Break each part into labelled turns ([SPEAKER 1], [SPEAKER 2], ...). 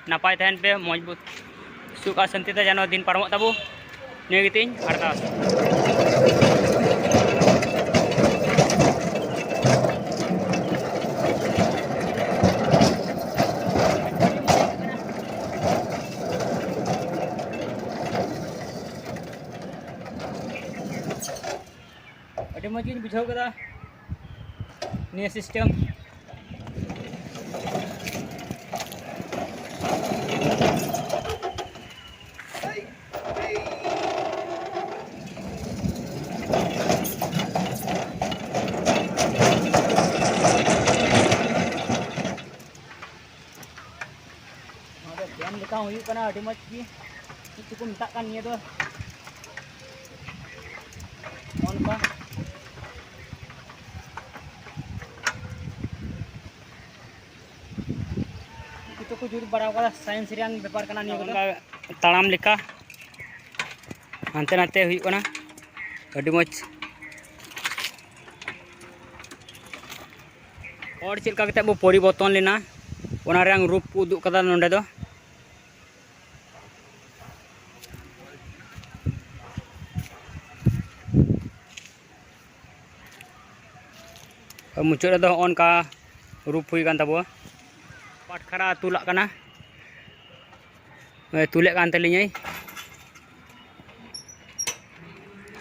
[SPEAKER 1] नापाय तहन पे मजबूत सुख और शांति ते जानो दिन पारमोग ताबो निया गितिन अरदास। अभी मज गिन बुझाव कदा निया सिस्टम डैम लेका हुई कना अभी मज की चुकु मता कान निया दो ऑनका itu ku juri baraw kada science Reang व्यापार कना निया का ताड़ाम लेका हानते नाते हुई कना अभी मज और चिलका कते बो परिवर्तन लेना ओना रियांग रूप उदुग कदा नोंडे दो मुचाद रे ऑनका रूप हुई कान ताबो पाटखरा तुला कना तुले कान तलिङै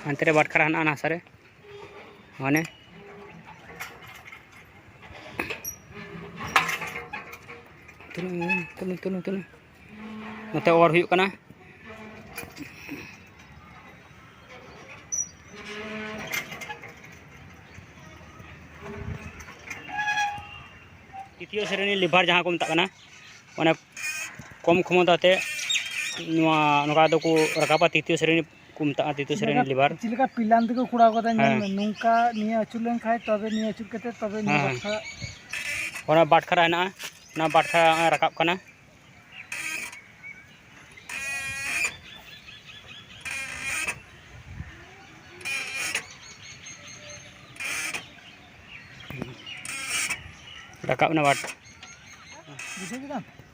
[SPEAKER 1] हानते रे बाटखरा हना नासारे माने तुनु नते और हुई कना तृतीय श्रेणी लिभार जहाँ को मता मैंने कम क्षमता ते रकाबा तृतीय श्रेणी को मता तृतीय श्रेणी लिभार
[SPEAKER 2] चिलका पिलान तक कुड़ा कदा नौका निया अचुर लेन खाय तबे निया अचुर कते तबे निया बाटखरा
[SPEAKER 1] ओना बाटखरा हेना ना बाटखरा रकाब कना रकाब ना बाट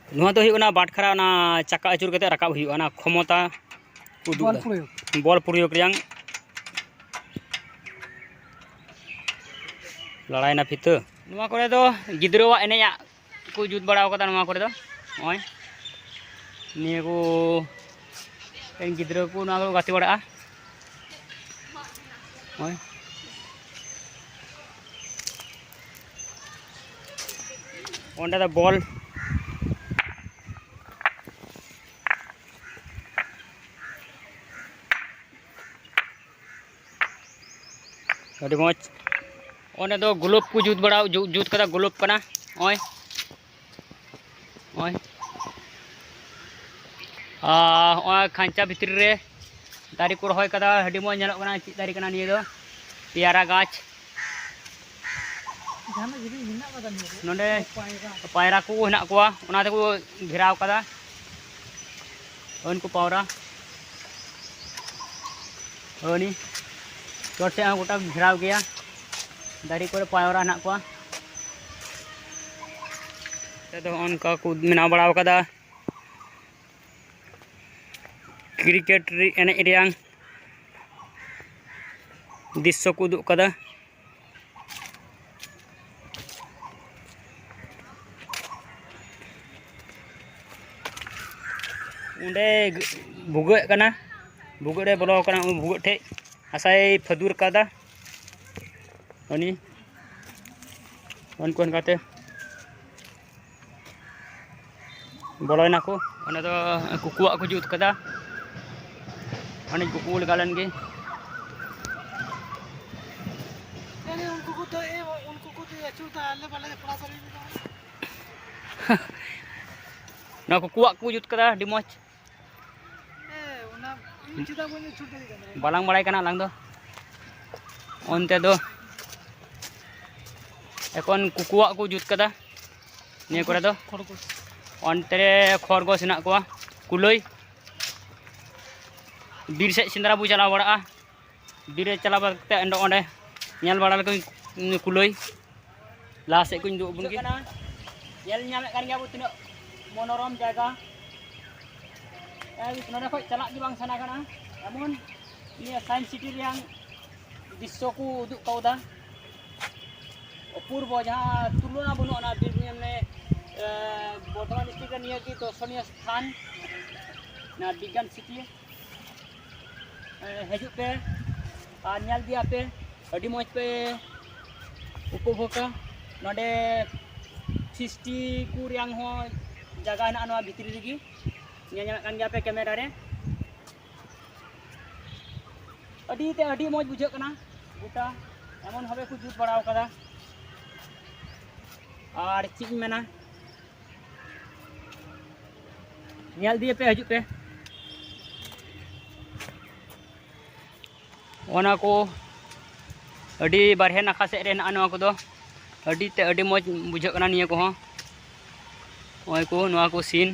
[SPEAKER 1] नुआ तो हुई बाटखरा ना चक्का अचुर कते रकाब हुई ना क्षमता बल प्रयोग रियांग लड़ाई ना फित नुआ करे दो गिद्रोवा एनेया को जुत बड़ाव कदा नुआ करे दो ओय निया को एन गिद्रो को ना गाते बड़ा ओय ओंडे द बॉल अभी मज ओंडे दो ग्लोब को जुत बड़ा जुत कदा ग्लोब कना ओय ओय ओय खांचा भितर रे दारी को रहोय कदा हडी मज नेलो कना ची दारी कना निया दो पियारा गाछ नोंडे पायरा को हेना कोआ ओना ते को घेराव कदा उनको पावरा ओनी चोट से गोटा घेराव गया दारी को पावरा हेना कोआ ते दो उनका को मेना बड़ा कदा क्रिकेट एने रियांग दृश्य को उदुग कदा उंडे भुगत कना भुगत रे बोलो कना भुगत ठे आसाय फदुर कदा अनि उनको काते बोलोना को ओने दो कुकुआ को जुत कदा अनि कुकुल गालन गे
[SPEAKER 2] उनको तो अचुर आले वाले पड़ा सरी
[SPEAKER 1] ना कुकुआ को जुत कदा डिमोच बालांग बड़ाई कना लांग दो ओनते दो एकोन कुकुआ को जुत कदा निया करे दो ओनते रे खरगोश हेना कोआ कुलई बीर से सेंद्रा बु चलाव बड़ा बीर रे चलाव कते एंडो ओंडे नेल बड़ा लको कुलई ला से को दु बुन के नेल ᱧᱟᱢᱮᱫ ᱠᱟᱱ ᱜᱮᱭᱟ ᱵᱚ ᱛᱤᱱᱟᱹᱜ monorom jaga. Nona koi chalak di bang sana kana. Namun ini Science City yang drisyo ko uduk kau dah. Opurbo jaha tuluna bunuh na Birbhum ne Bordhaman district niya ki दर्शनीय स्थान ना विज्ञान city हजू पे और नाल दिया पे अड़ी मज पे उपभोगा नोडे फिस्टी को रियांग हो जगह ना नवा भितरी लगी ᱧᱮᱧᱟᱢ ᱠᱟᱱ ᱜᱮᱭᱟ ᱯᱮ ᱠᱮᱢᱮᱨᱟ ᱨᱮ ᱟᱹᱰᱤ ᱢᱚᱡᱽ ᱵᱩᱡᱷᱟᱹᱜ ᱠᱟᱱᱟ ᱜᱚᱴᱟ ᱮᱢᱚᱱ ᱵᱷᱟবে ᱠᱚ ᱡᱩᱛ ᱵᱟᱲᱟᱣ ᱠᱟᱫᱟ ᱟᱨ ᱪᱮᱫ ᱤᱧ ᱢᱮᱱᱟ ᱧᱮᱞ ᱫᱤᱭᱮ ᱯᱮ ᱦᱤᱡᱩᱜ ᱯᱮ ᱚᱱᱟ ᱠᱚ ᱟᱹᱰᱤ ᱵᱟᱨᱦᱮ ᱱᱟᱠᱷᱟ ᱥᱮᱫ ᱨᱮ ᱦᱮᱱᱟᱜᱼᱟ ᱱᱚᱣᱟ ᱠᱚᱫᱚ ᱟᱹᱰᱤ ᱢᱚᱡᱽ ᱵᱩᱡᱷᱟᱹᱜ ᱠᱟᱱᱟ ᱱᱤᱭᱟᱹ ᱠᱚᱦᱚᱸ ᱱᱚᱜᱼᱚᱭ ᱠᱚ ᱱᱚᱣᱟ ᱠᱚ ᱥᱤᱱ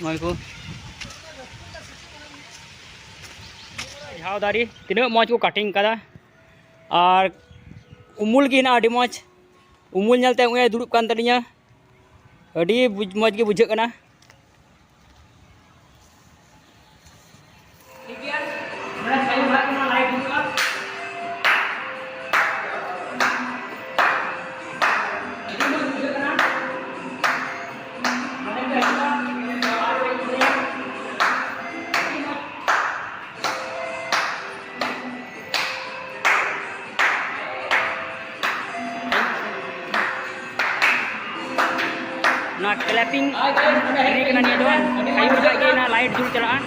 [SPEAKER 1] नॉय को झाव दारी तीना मज को काटिंग कदा और उमुल की ना अड़ी मज उमुल नलते उए दुड़ुब कान तलिया अड़ी मज के बुझे कना ना clapping ini kena nih doang ayo juga na light dulu celaan